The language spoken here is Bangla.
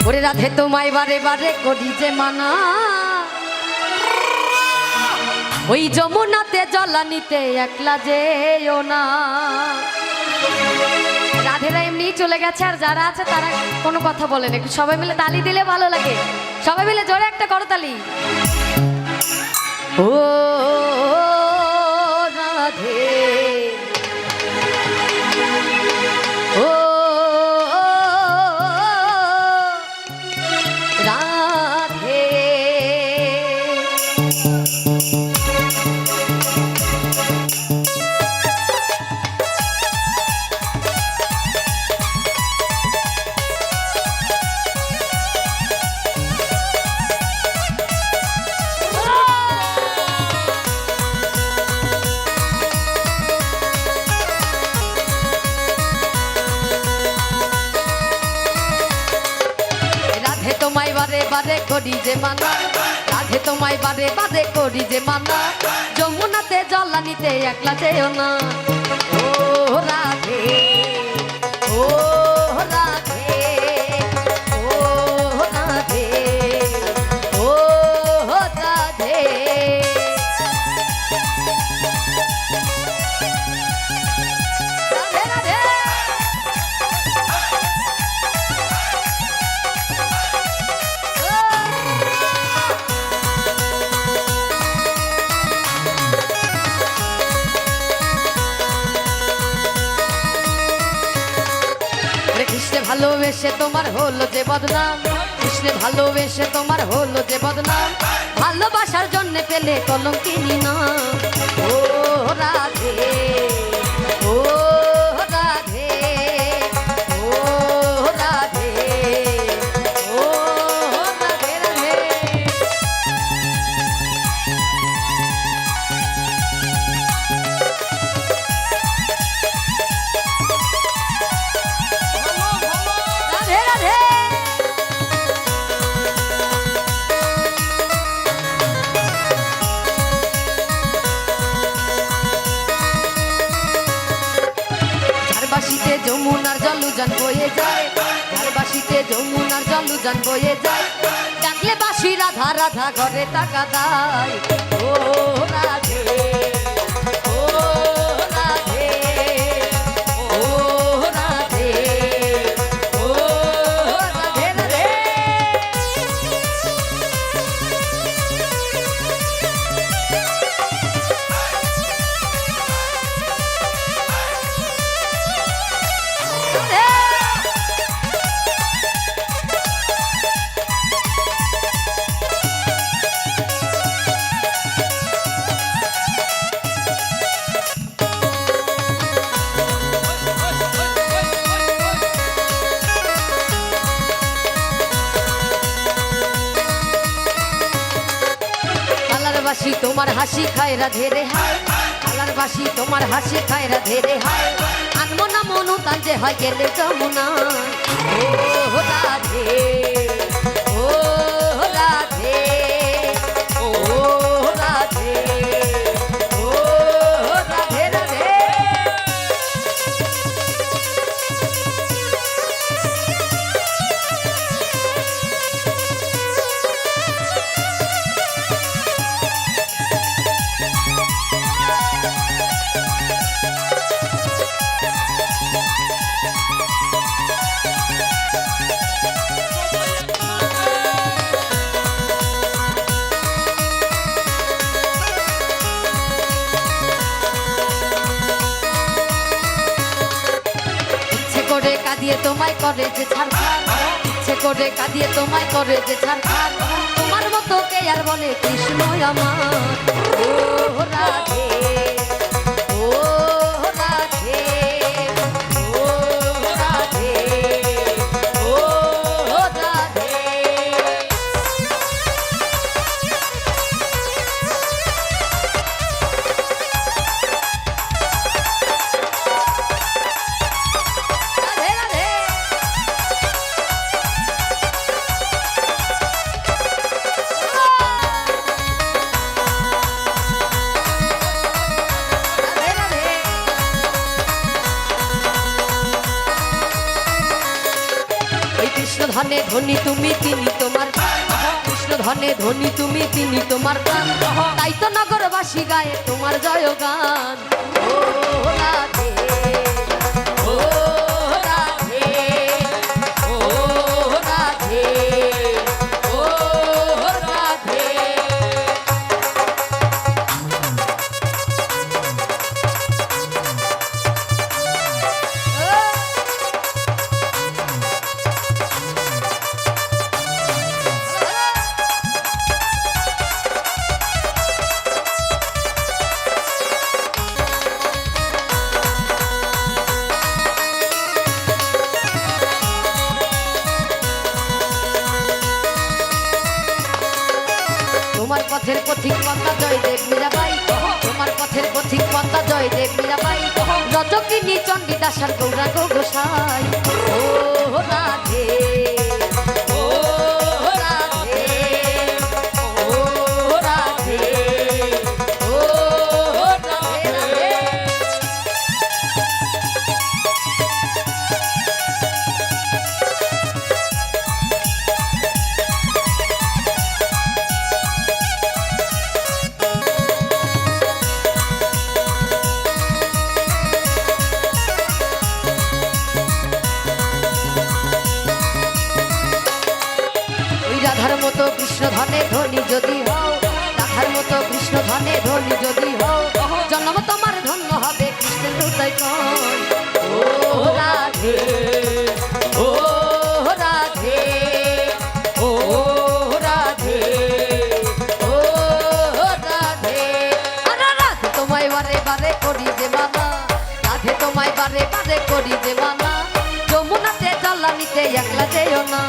ওরে রাধে তোমায় বারে বারে করি যে মানা, ওই যমুনাতে জলানিতে একলা যেও না। রাধেরা এমনি চলে গেছে, আর যারা আছে তারা কোনো কথা বলেন। একটু সবাই মিলে তালি দিলে ভালো লাগে। সবাই মিলে জোরে একটা করতালি। ও রাধে, ও রাধে, তোমায় বারে বারে করি যে মানা, রাধে তোমায় বারে বারে করি যে মানা, যমুনাতে জলানিতে একলা যেও না। ও রাধে, ও রাধে, ও রাধে, ও রাধে। রাধে রাধে। কৃষ্ণে ভালোবেসে তোমার হলো যে বদনাম, কৃষ্ণে ভালোবেসে তোমার হলো যে বদনাম, ভালোবাসার জন্য পেলে কলঙ্কিনী না। ও রাধে, ও রাধে, ও রাধে, ও রাধে রাধে। রাধে রাধে। ঝাড়বাসিতে যমুনার জলুজান বয়ে যায়, ঝাড়বাসিতে যমুনার জলুজান বয়ে যায়, ডাকলে বাসি রাধা রাধা ঘরে টাকা দেয়। ও রাধে, ও রাধে, ও রাধে, ও রাধে রাধে। কালারবাসী তোমার হাসি খায় রাধে রে হায়, কালারবাসী তোমার হাসি খায় রাধে রে হায়, আনমো না মনু তান যে হয় গেলে যমুনা। ও রাধে, ও রাধে, ও রাধে, ও রাধে রাধে। কাঁদিয়ে তোমায় করে যে ছাড়খার, ইচ্ছে করে কাঁদিয়ে তোমায় করে যে ছাড়খার, তোমার মতো কে আর বলে কৃষ্ণ আমার। ও রাধে, ও রাধে, ও রাধে, ও রাধে। কৃষ্ণ ধনে ধনী তুমি তিনি তোমার কৃষ্ণ ধনে ধনী তুমি তিনি তোমার গান তাই তো নগরবাসী গায়ে তোমার জয়গান ও রাধে ও রাধে ও রাধে ও রাধে। তোমার পথের পথিক পন্থা জয়দেব মীরাবাই তোমার পথের পথিক পন্থা জয়দেব মীরাবাই রজকিনী চণ্ডীদাসার গৌরাঙ্গ গোসাই ও রাধে ও রাধে ও রাধে ও রাধে রাধে। রাধার মতো কৃষ্ণ ধনে ধনী যদি হও রাধার মতো কৃষ্ণ ধনে ধনী যদি হও জন্ম তোমার ধন্য হবে কৃষ্ণের হৃদয় কণ ও রাধে ও রাধে ও রাধে ও রাধে। আরে রাধে তোমায় বারে বারে করি যে মানা রাধে তোমায় বারে বারে করি যে মানা যমুনাতে জ্বালানিতে একলা যেও না